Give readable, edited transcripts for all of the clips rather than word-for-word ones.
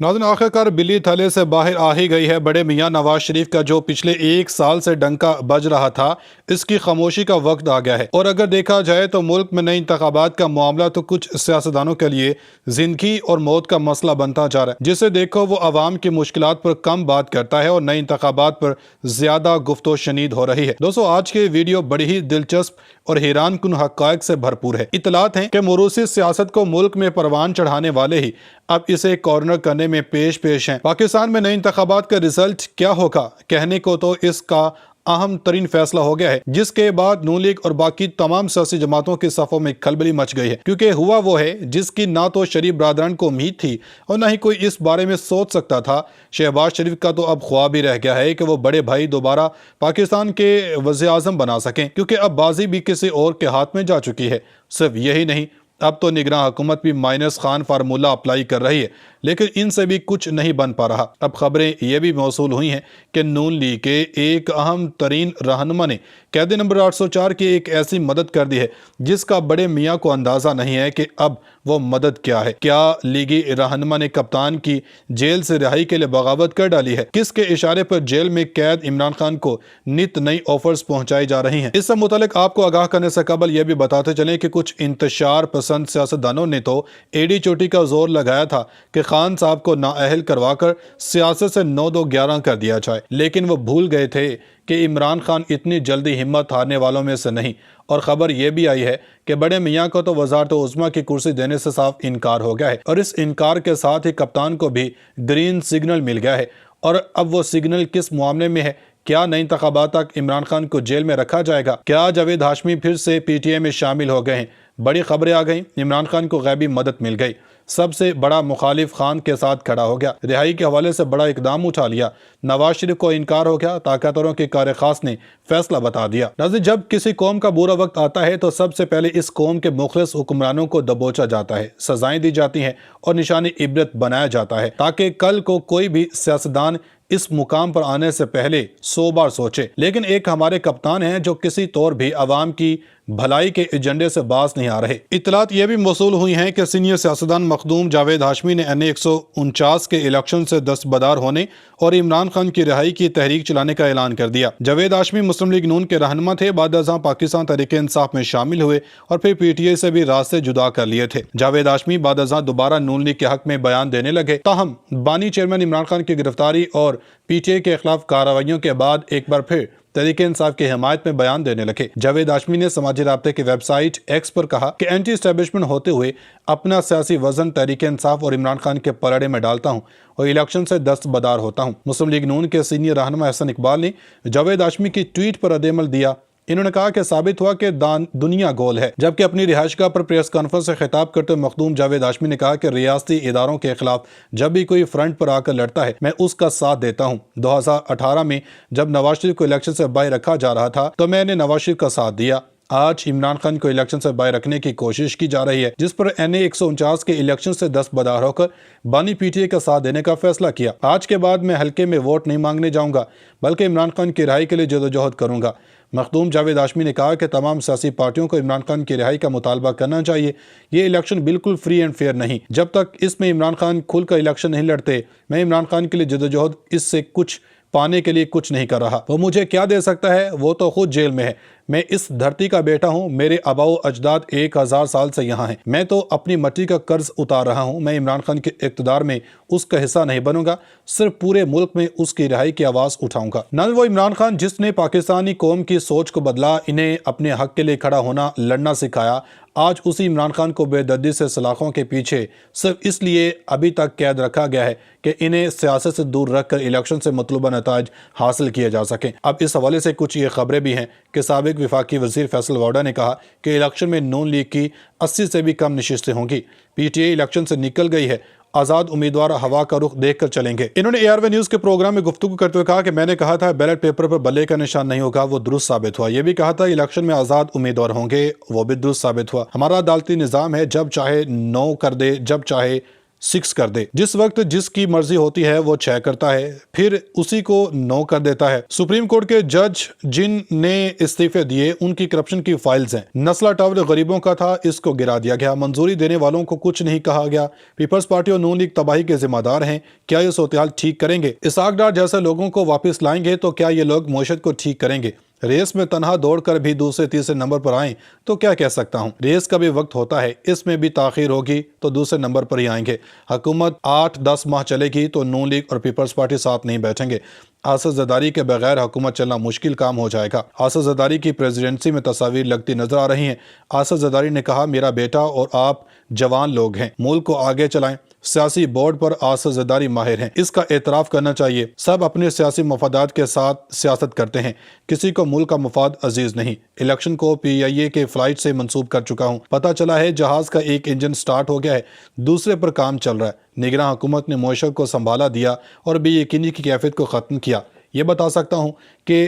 नाज़रीन, आखिरकार बिल्ली थले से बाहर आ ही गई है। बड़े मियां नवाज शरीफ का जो पिछले एक साल से डंका बज रहा था, इसकी खामोशी का वक्त आ गया है। और अगर देखा जाए तो मुल्क में नए इंतखाबात का मामला तो कुछ सियासतदानों के लिए जिंदगी और मौत का मसला बनता जा रहा है। जिसे देखो वो आवाम की मुश्किलात पर कम बात करता है और नए इंतखाबात पर ज्यादा गुफ्तो शनीद हो रही है। दोस्तों, आज के वीडियो बड़ी ही दिलचस्प और हैरान कुन हक़ाइक़ से भरपूर है। इतलात हैं कि मोरूसी सियासत को मुल्क में परवान चढ़ाने वाले ही अब इसे कॉर्नर करने में पेश हैं। पाकिस्तान में नए इंतखाबात का रिजल्ट क्या होगा, कहने को तो इसका अहम तरीन फैसला हो गया है, जिसके बाद नून लीग और बाकी तमाम सियासी जमातों के सफों में खलबली मच गई है। क्योंकि हुआ वो है जिसकी ना तो शरीफ बरादरान को उम्मीद थी और ना ही कोई इस बारे में सोच सकता था। शहबाज शरीफ का तो अब ख्वाब ही रह गया है कि वो बड़े भाई दोबारा पाकिस्तान के वज़ीर आज़म बना सकें, क्योंकि अब बाजी भी किसी और के हाथ में जा चुकी है। सिर्फ यही नहीं, अब तो निगरान हुकूमत भी माइनस खान फार्मूला अप्लाई कर रही है, लेकिन इनसे भी कुछ नहीं बन पा रहा। अब खबरें ये भी मौसूल हुई हैं कि नून लीग के एक अहम तरीन रहनुमा ने कैदी नंबर 804 की एक ऐसी मदद कर दी है जिसका बड़े मियाँ को अंदाज़ा नहीं है कि अब वो मदद क्या है। क्या लीगी रहनुमा ने कप्तान की जेल से रिहाई के लिए बगावत कर डाली है? किसके इशारे पर जेल में कैद इमरान खान को नित नई ऑफर्स पहुंचाई जा रही हैं? इससे मुतालिक आपको आगाह करने से कबल यह भी बताते चलें कि कुछ इंतशार पसंद सियासतदानों ने तो एडी चोटी का जोर लगाया था कि खान साहब को नाअहल करवाकर सियासत से 9-2-11 कर दिया जाए, लेकिन वो भूल गए थे कि इमरान खान इतनी जल्दी हिम्मत हारने वालों में से नहीं। और खबर यह भी आई है कि बड़े मियाँ को तो वज़ारत उज़्मा की कुर्सी देने से साफ इनकार हो गया है और इस इनकार के साथ ही कप्तान को भी ग्रीन सिग्नल मिल गया है। और अब वो सिग्नल किस मामले में है? क्या नई इंतखाबात तक इमरान खान को जेल में रखा जाएगा? क्या जावेद हाशमी फिर से पीटीआई में शामिल हो गए हैं? बड़ी खबरें आ गई, इमरान खान को गैबी मदद मिल गई, सबसे बड़ा मुखालिफ खान के साथ खड़ा हो गया, रिहाई के हवाले से बड़ा इकदाम उठा लिया, नवाज शरीफ को इनकार हो गया, ताकतवरों के कार खास ने फैसला बता दिया। नाज़रीन, जब किसी कौम का बुरा वक्त आता है तो सबसे पहले इस कौम के मुखलिस हुक्मरानों को दबोचा जाता है, सजाएं दी जाती हैं और निशानी इबरत बनाया जाता है, ताकि कल को कोई भी सियासतदान इस मुकाम पर आने से पहले 100 बार सोचे। लेकिन एक हमारे कप्तान हैं जो किसी तौर भी आवाम की भलाई के एजेंडे से बाज नहीं आ रहे। इतलात ये भी मौसूल हुई हैं कि सीनियर सियासतदान मखदूम जावेद हाशमी ने NA 149 के इलेक्शन से दस्तबरदार होने और इमरान खान की रिहाई की तहरीक चलाने का ऐलान कर दिया। जावेद हाशमी मुस्लिम लीग नून के रहनुमा थे, बाद पाकिस्तान तहरीक इंसाफ में शामिल हुए और फिर PTI से भी रास्ते जुदा कर लिए थे। जावेद हाशमी बाद दोबारा नून लीग के हक में बयान देने लगे, ताहम बानी चेयरमैन इमरान खान की गिरफ्तारी और PTI के खिलाफ कार्रवाइयों के बाद एक बार फिर तहरीक इंसाफ की हिमायत में बयान देने लगे। जावेद हाशमी ने समाजी राब्ते की वेबसाइट एक्स पर कहा कि एंटी एस्टेब्लिशमेंट होते हुए अपना सियासी वजन तहरीक इंसाफ और इमरान खान के पलड़े में डालता हूं और इलेक्शन से दस्तबरदार होता हूं। मुस्लिम लीग नून के सीनियर रहनुमा हसन इकबाल ने जावेद हाशमी की ट्वीट पर रद्द-ए-अमल दिया। इन्होंने कहा कि साबित हुआ कि दुनिया गोल है। जबकि अपनी रिहाइशगाह पर प्रेस कॉन्फ्रेंस से खिताब करते हुए मखदूम जावेद हाशमी ने कहा कि रियासती इदारों के खिलाफ जब भी कोई फ्रंट पर आकर लड़ता है, मैं उसका साथ देता हूं। 2018 में जब नवाज शरीफ को इलेक्शन से बाहर रखा जा रहा था तो मैंने नवाज शरीफ का साथ दिया। आज इमरान खान को इलेक्शन से बाहर रखने की कोशिश की जा रही है, जिस पर NA 149 के इलेक्शन से दस्तबरदार होकर बानी PTI का साथ देने का फैसला किया। आज के बाद मैं हल्के में वोट नहीं मांगने जाऊंगा, बल्कि इमरान खान की रिहाई के लिए जदोजहद करूंगा। मखदूम जावेद हाशमी ने कहा कि तमाम सियासी पार्टियों को इमरान खान की रिहाई का मुतालबा करना चाहिए। ये इलेक्शन बिल्कुल फ्री एंड फेयर नहीं। जब तक इसमें इमरान खान खुलकर इलेक्शन नहीं लड़ते, मैं इमरान खान के लिए जदोजहद इससे कुछ पाने के लिए कुछ नहीं कर रहा। वो मुझे क्या दे सकता है? वो तो खुद जेल में है। मैं इस धरती का बेटा हूँ, मेरे आबाओ अजदाद 1000 साल से यहाँ हैं। मैं तो अपनी मट्टी का कर्ज उतार रहा हूँ। मैं इमरान खान के इक़्तिदार में उसका हिस्सा नहीं बनूंगा, सिर्फ पूरे मुल्क में उसकी रिहाई की आवाज़ उठाऊंगा। न वो इमरान खान जिसने पाकिस्तानी कौम की सोच को बदला, इन्हें अपने हक के लिए खड़ा होना, लड़ना सिखाया, आज उसी इमरान खान को बेदर्दी से सलाखों के पीछे सिर्फ इसलिए अभी तक कैद रखा गया है कि इन्हें सियासत से दूर रखकर इलेक्शन से मतलूबा नताइज हासिल किए जा सकें। अब इस हवाले से कुछ ये खबरें भी हैं कि साबिक वफाकी वजीर फैसल वाडा ने कहा कि इलेक्शन में नून लीग की 80 से भी कम नशिस्तें होंगी। PTI इलेक्शन से निकल गई है, आज़ाद उम्मीदवार हवा का रुख देखकर चलेंगे। इन्होंने ARV न्यूज़ के प्रोग्राम में गुफ्तगू करते हुए कहा कि मैंने कहा था बैलेट पेपर पर बल्ले का निशान नहीं होगा, वो दुरुस्त साबित हुआ। यह भी कहा था इलेक्शन में आज़ाद उम्मीदवार होंगे, वो भी दुरुस्त साबित हुआ। हमारा अदालती निज़ाम है, जब चाहे नो कर दे, जब चाहे 6 कर दे। जिस वक्त जिसकी मर्जी होती है वो 6 करता है, फिर उसी को 9 कर देता है। सुप्रीम कोर्ट के जज जिन ने इस्तीफे दिए उनकी करप्शन की फाइल्स हैं। नस्ला टावर गरीबों का था, इसको गिरा दिया गया। मंजूरी देने वालों को कुछ नहीं कहा गया। पीपल्स पार्टी और नून लीग तबाही के जिम्मेदार हैं। क्या ये सूरत-ए-हाल ठीक करेंगे? इसहाक डार जैसे लोगों को वापस लाएंगे तो क्या ये लोग मईशत को ठीक करेंगे? रेस में तनहा दौड़कर भी दूसरे तीसरे नंबर पर आएं तो क्या कह सकता हूं। रेस का भी वक्त होता है, इसमें भी ताखीर होगी तो दूसरे नंबर पर ही आएंगे। हुकूमत 8-10 माह चलेगी तो नून लीग और पीपल्स पार्टी साथ नहीं बैठेंगे। आसद जरदारी के बगैर हुकूमत चलना मुश्किल काम हो जाएगा। आसद जरदारी की प्रेसिडेंसी में तस्वीर लगती नजर आ रही हैं। आसद जरदारी ने कहा, मेरा बेटा और आप जवान लोग हैं, मुल्क को आगे चलाएं। सियासी बोर्ड पर आसद जरदारी माहिर हैं, इसका एतराफ़ करना चाहिए। सब अपने सियासी मफादात के साथ सियासत करते हैं, किसी को मुल्क का मफाद अजीज नहीं। इलेक्शन को PIA के फ्लाइट से मंसूब कर चुका हूँ। पता चला है जहाज का एक इंजन स्टार्ट हो गया है, दूसरे पर काम चल रहा है। निगरान हुकूमत ने मईशत को संभाला दिया और बेयकीनी की कैफियत को ख़त्म किया। ये बता सकता हूँ कि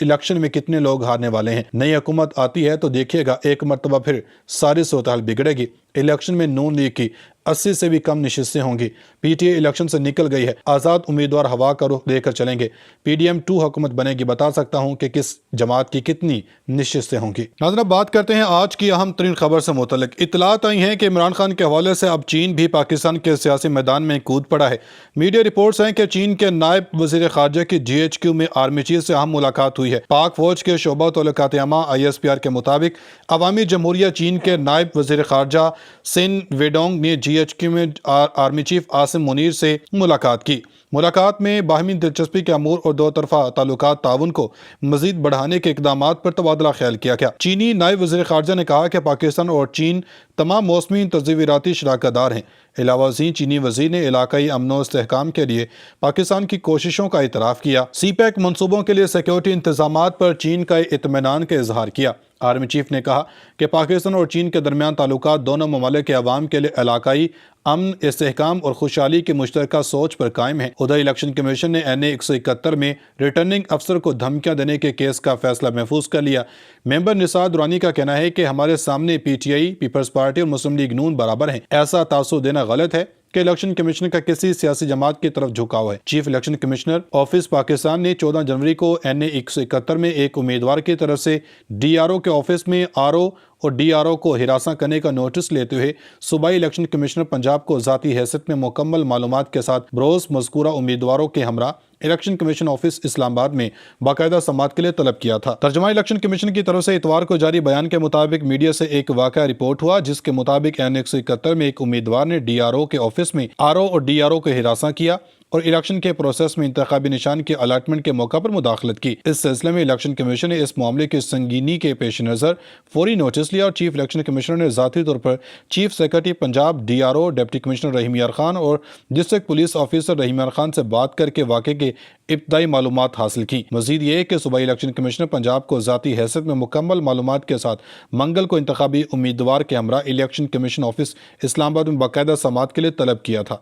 इलेक्शन में कितने लोग हारने वाले हैं। नई हुकूमत आती है तो देखिएगा एक मरतबा फिर सारी सूरत-ए-हाल बिगड़ेगी। इलेक्शन में नून लीग की 80 से भी कम नशिस्तें होंगी। PTI इलेक्शन से निकल गई है, आज़ाद उम्मीदवार हवा का रुख लेकर चलेंगे। PDM-2 हुकूमत बनेगी। बता सकता हूँ कि किस जमात की कितनी नशिस्तें होंगी। नाज़रीन, अब बात करते हैं आज की अहम तरीन खबर से मुतल्लिक। इत्तलात आई हैं कि इमरान खान के हवाले से अब चीन भी पाकिस्तान के सियासी मैदान में कूद पड़ा है। मीडिया रिपोर्ट्स हैं कि चीन के नायब वज़ीर ख़ारजा की GHQ में आर्मी चीफ से अहम मुलाकात हुई है। पाक फौज के शोबा तौलकात-ए-आमा ISPR के मुताबिक अवामी जमहूरिया चीन के नायब वज़ीर ख़ारजा सिन वेडोंग ने GHQ में आर्मी चीफ आसिम मुनीर से मुलाकात की। मुलाकात में बाहमी दिलचस्पी के अमूर और दो तरफा ताल्लुकात ताउन को मजीद बढ़ाने के इकदाम पर तबादला ख्याल किया गया। चीनी नायब वज़ीर ख़ारजा ने कहा कि पाकिस्तान और चीन तमाम मौसमी तज़वीराती शराकतदार हैं। अलावा चीनी वज़ीर ने इलाकाई अमन व इस्तेहकाम के लिए पाकिस्तान की कोशिशों का इतराफ़ किया। CPEC मनसूबों के लिए सिक्योरिटी इंतजामात पर चीन का इत्मीनान का इजहार किया। आर्मी चीफ ने कहा कि पाकिस्तान और चीन के दरमियान ताल्लुकात दोनों ममालिक के अवाम के लिए इलाकाई अमन, इस्तेहकाम और खुशहाली की मुश्तरका सोच पर कायम है। उधर इलेक्शन कमीशन ने NA 171 में रिटर्निंग अफसर को धमकियां देने के केस का फैसला महफूज कर लिया। मेंबर निसार दुरानी का कहना है कि हमारे सामने PTI, पीपल्स पार्टी और मुस्लिम लीग नून बराबर हैं। ऐसा तासुर देना गलत है कि इलेक्शन कमीशन का किसी सियासी जमात की तरफ झुकाव है। Chief election commissioner office Pakistan ने 14 जनवरी को NA 171 में एक उम्मीदवार की तरफ से DRO के ऑफिस में RO और DRO को हिरासा करने का नोटिस लेते हुए सूबाई इलेक्शन कमिश्नर पंजाब को ज़ाती हैसियत में मुकम्मल मालूमात के साथ बरोज़ मज़कूरा उम्मीदवारों के हमरा इलेक्शन कमीशन ऑफिस इस्लामाबाद में बाकायदा समाअत के लिए तलब किया था। तर्जुमा इलेक्शन कमीशन की तरफ से इतवार को जारी बयान के मुताबिक मीडिया से एक वाक़या रिपोर्ट हुआ जिसके मुताबिक NA 171 में एक उम्मीदवार ने DRO के ऑफिस में RO और DRO को हिरासा किया और इलेक्शन के प्रोसेस में इंतखाबी निशान के अलाटमेंट के मौका पर मुदाखलत की। इस सिलसिले में इलेक्शन कमीशन ने इस मामले की संगीनी के पेश नज़र फौरी नोटिस लिया और चीफ इलेक्शन कमिश्नर ने ज़ाती तौर पर chief secretary Punjab, DRO, deputy commissioner Rahim Yar Khan और डिस्ट्रिक्ट पुलिस ऑफिसर रहीम यार खान से बात करके वाक़े के इब्तदाई मालूमात हासिल की। मजीद ये कि सूबाई इलेक्शन कमिश्नर पंजाब को ज़ाती हैसियत में मुकम्मल मालूमात के साथ मंगल को इंतखाबी उम्मीदवार के हमरा इलेक्शन कमीशन ऑफिस इस्लामाबाद में बाकायदा समाअत के लिए तलब किया था।